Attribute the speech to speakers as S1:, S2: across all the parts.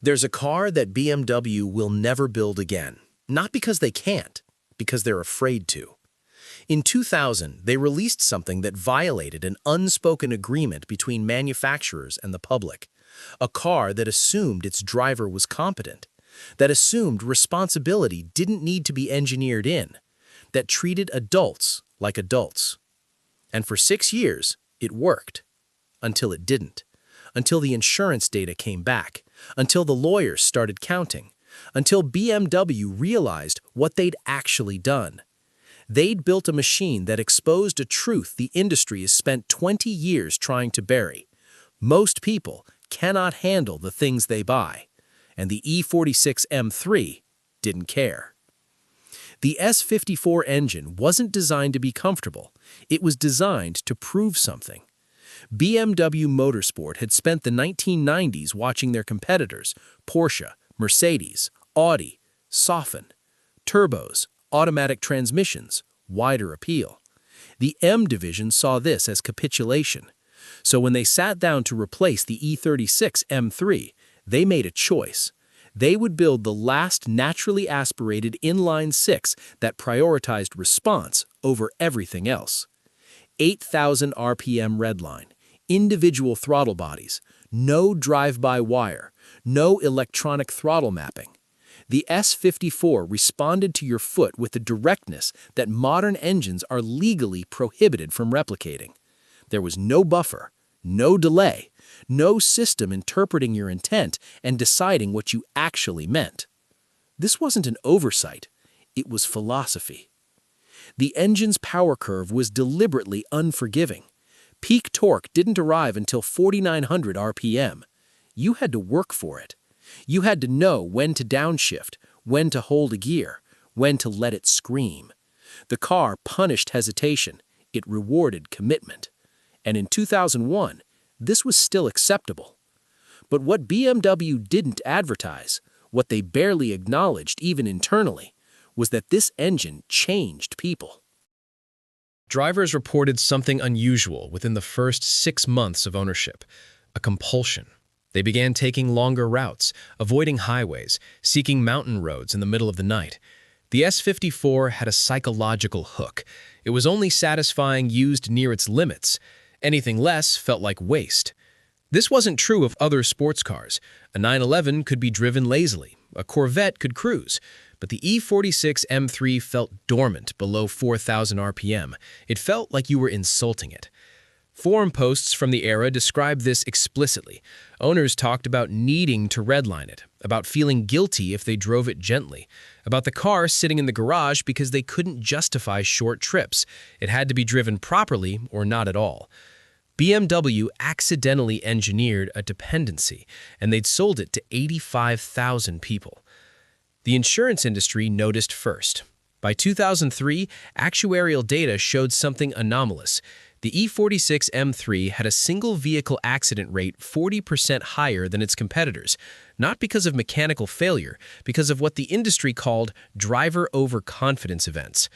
S1: There's a car that BMW will never build again. Not because they can't, because they're afraid to. In 2000, they released something that violated an unspoken agreement between manufacturers and the public. A car that assumed its driver was competent, that assumed responsibility didn't need to be engineered in, that treated adults like adults. And for 6 years, it worked. Until it didn't. Until the insurance data came back. Until the lawyers started counting. Until BMW realized what they'd actually done. They'd built a machine that exposed a truth the industry has spent 20 years trying to bury. Most people cannot handle the things they buy. And the E46 M3 didn't care. The S54 engine wasn't designed to be comfortable. It was designed to prove something. BMW Motorsport had spent the 1990s watching their competitors, Porsche, Mercedes, Audi, soften. Turbos, automatic transmissions, wider appeal. The M division saw this as capitulation. So when they sat down to replace the E46 M3, they made a choice. They would build the last naturally aspirated inline-six that prioritized response over everything else. 8,000 RPM redline, individual throttle bodies, no drive-by-wire, no electronic throttle mapping. The S54 responded to your foot with the directness that modern engines are legally prohibited from replicating. There was no buffer, no delay, no system interpreting your intent and deciding what you actually meant. This wasn't an oversight, it was philosophy. The engine's power curve was deliberately unforgiving. Peak torque didn't arrive until 4,900 RPM. You had to work for it. You had to know when to downshift, when to hold a gear, when to let it scream. The car punished hesitation. It rewarded commitment. And in 2001, this was still acceptable. But what BMW didn't advertise, what they barely acknowledged even internally, was that this engine changed people.
S2: Drivers reported something unusual within the first 6 months of ownership, a compulsion. They began taking longer routes, avoiding highways, seeking mountain roads in the middle of the night. The S54 had a psychological hook. It was only satisfying used near its limits. Anything less felt like waste. This wasn't true of other sports cars. A 911 could be driven lazily. A Corvette could cruise. But the E46 M3 felt dormant below 4,000 RPM. It felt like you were insulting it. Forum posts from the era described this explicitly. Owners talked about needing to redline it, about feeling guilty if they drove it gently, about the car sitting in the garage because they couldn't justify short trips. It had to be driven properly or not at all. BMW accidentally engineered a dependency, and they'd sold it to 85,000 people. The insurance industry noticed first. By 2003, actuarial data showed something anomalous. The E46 M3 had a single vehicle accident rate 40% higher than its competitors, not because of mechanical failure, because of what the industry called driver overconfidence events.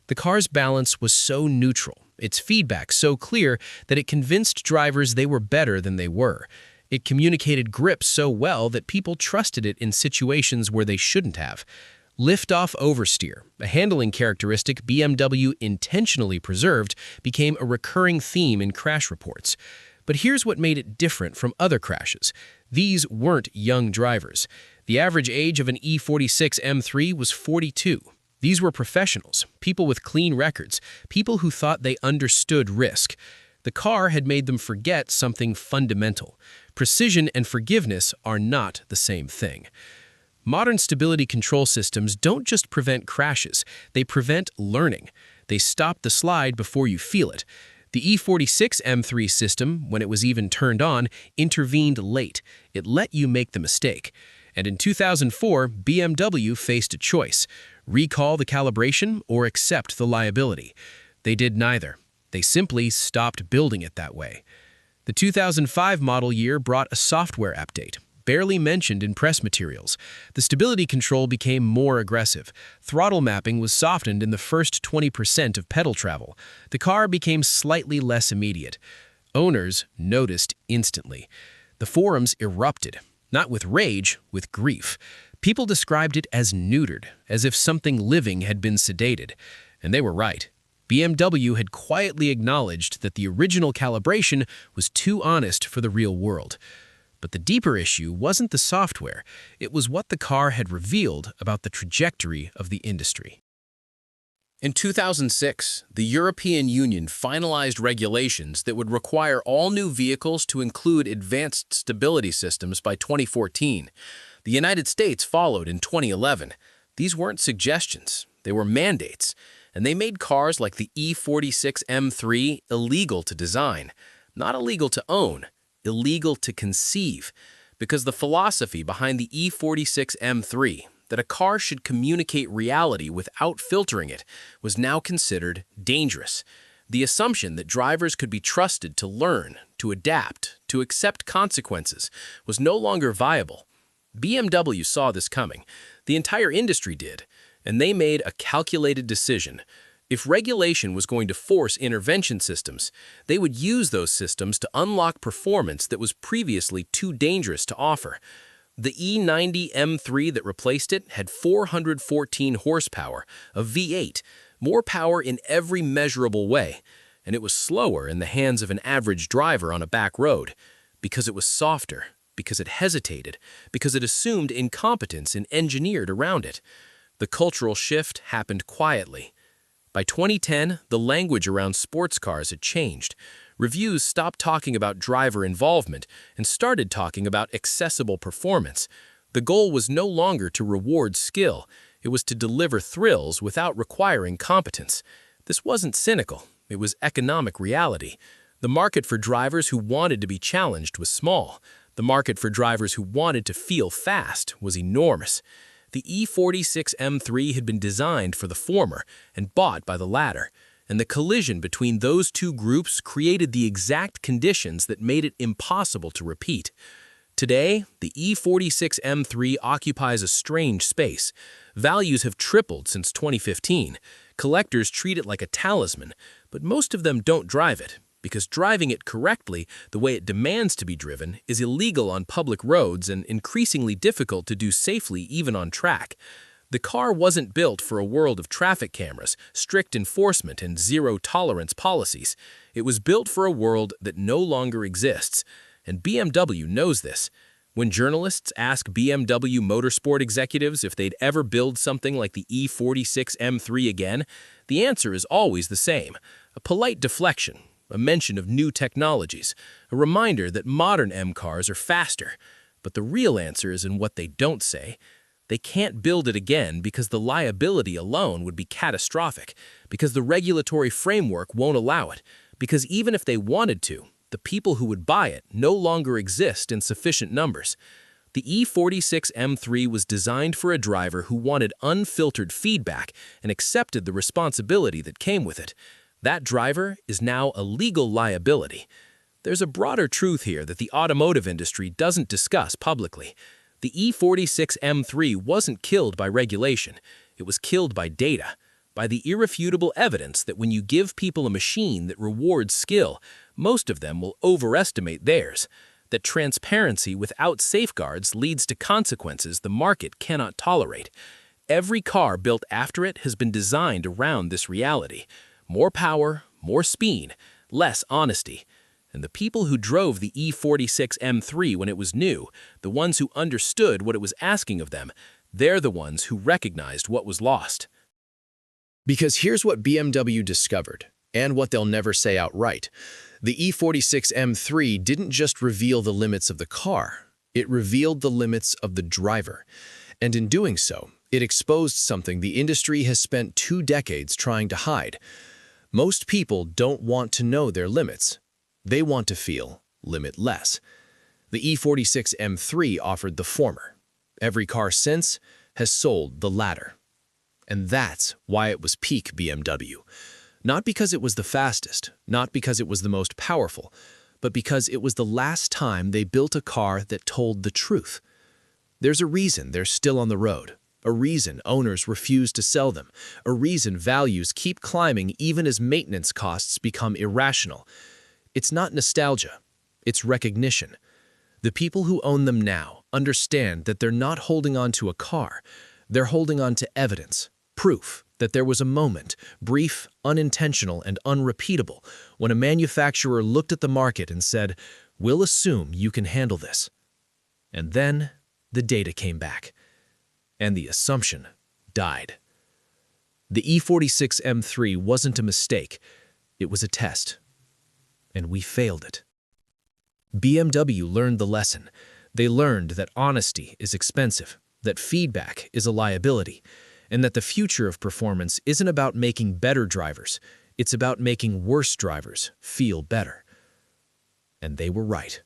S2: The car's balance was so neutral, its feedback so clear that it convinced drivers they were better than they were. It communicated grip so well that people trusted it in situations where they shouldn't have. Lift-off oversteer, a handling characteristic BMW intentionally preserved, became a recurring theme in crash reports. But here's what made it different from other crashes. These weren't young drivers. The average age of an E46 M3 was 42. These were professionals, people with clean records, people who thought they understood risk. The car had made them forget something fundamental. Precision and forgiveness are not the same thing. Modern stability control systems don't just prevent crashes, they prevent learning. They stop the slide before you feel it. The E46 M3 system, when it was even turned on, intervened late. It let you make the mistake. And in 2004, BMW faced a choice: recall the calibration or accept the liability. They did neither. They simply stopped building it that way. The 2005 model year brought a software update, barely mentioned in press materials. The stability control became more aggressive. Throttle mapping was softened in the first 20% of pedal travel. The car became slightly less immediate. Owners noticed instantly. The forums erupted. Not with rage, with grief. People described it as neutered, as if something living had been sedated. And they were right. BMW had quietly acknowledged that the original calibration was too honest for the real world. But the deeper issue wasn't the software, it was what the car had revealed about the trajectory of the industry. In 2006, the European Union finalized regulations that would require all new vehicles to include advanced stability systems by 2014. The United States followed in 2011. These weren't suggestions, they were mandates, and they made cars like the E46 M3 illegal to design, not illegal to own, illegal to conceive, because the philosophy behind the E46 M3, that a car should communicate reality without filtering it, was now considered dangerous. The assumption that drivers could be trusted to learn, to adapt, to accept consequences was no longer viable. BMW saw this coming. The entire industry did, and they made a calculated decision. If regulation was going to force intervention systems, they would use those systems to unlock performance that was previously too dangerous to offer. The E90 M3 that replaced it had 414 horsepower, a V8, more power in every measurable way, and it was slower in the hands of an average driver on a back road, because it was softer, because it hesitated, because it assumed incompetence and engineered around it. The cultural shift happened quietly. By 2010, the language around sports cars had changed. Reviews stopped talking about driver involvement and started talking about accessible performance. The goal was no longer to reward skill, it was to deliver thrills without requiring competence. This wasn't cynical, it was economic reality. The market for drivers who wanted to be challenged was small. The market for drivers who wanted to feel fast was enormous. The E46 M3 had been designed for the former and bought by the latter, and the collision between those two groups created the exact conditions that made it impossible to repeat. Today, the E46 M3 occupies a strange space. Values have tripled since 2015. Collectors treat it like a talisman, but most of them don't drive it, because driving it correctly, the way it demands to be driven, is illegal on public roads and increasingly difficult to do safely even on track. The car wasn't built for a world of traffic cameras, strict enforcement, and zero-tolerance policies. It was built for a world that no longer exists, and BMW knows this. When journalists ask BMW motorsport executives if they'd ever build something like the E46 M3 again, the answer is always the same, a polite deflection. A mention of new technologies, a reminder that modern M cars are faster. But the real answer is in what they don't say. They can't build it again because the liability alone would be catastrophic, because the regulatory framework won't allow it, because even if they wanted to, the people who would buy it no longer exist in sufficient numbers. The E46 M3 was designed for a driver who wanted unfiltered feedback and accepted the responsibility that came with it. That driver is now a legal liability. There's a broader truth here that the automotive industry doesn't discuss publicly. The E46 M3 wasn't killed by regulation. It was killed by data, by the irrefutable evidence that when you give people a machine that rewards skill, most of them will overestimate theirs, that transparency without safeguards leads to consequences the market cannot tolerate. Every car built after it has been designed around this reality. More power, more speed, less honesty. And the people who drove the E46 M3 when it was new, the ones who understood what it was asking of them, they're the ones who recognized what was lost.
S1: Because here's what BMW discovered, and what they'll never say outright. The E46 M3 didn't just reveal the limits of the car, it revealed the limits of the driver. And in doing so, it exposed something the industry has spent 2 decades trying to hide. Most people don't want to know their limits. They want to feel limitless. The E46 M3 offered the former. Every car since has sold the latter. And that's why it was peak BMW. Not because it was the fastest, not because it was the most powerful, but because it was the last time they built a car that told the truth. There's a reason they're still on the road. A reason owners refuse to sell them. A reason values keep climbing even as maintenance costs become irrational. It's not nostalgia. It's recognition. The people who own them now
S2: understand that they're not holding on to a car. They're holding on to evidence, proof that there was a moment, brief, unintentional, and unrepeatable, when a manufacturer looked at the market and said, "We'll assume you can handle this." And then the data came back, and the assumption died. The E46 M3 wasn't a mistake, it was a test, and we failed it. BMW learned the lesson. They learned that honesty is expensive, that feedback is a liability, and that the future of performance isn't about making better drivers, it's about making worse drivers feel better. And they were right.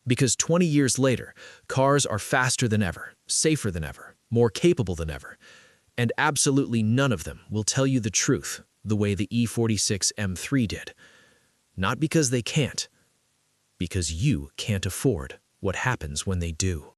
S2: Because 20 years later, cars are faster than ever, safer than ever, more capable than ever, and absolutely none of them will tell you the truth the way the E46 M3 did. Not because they can't, because you can't afford what happens when they do.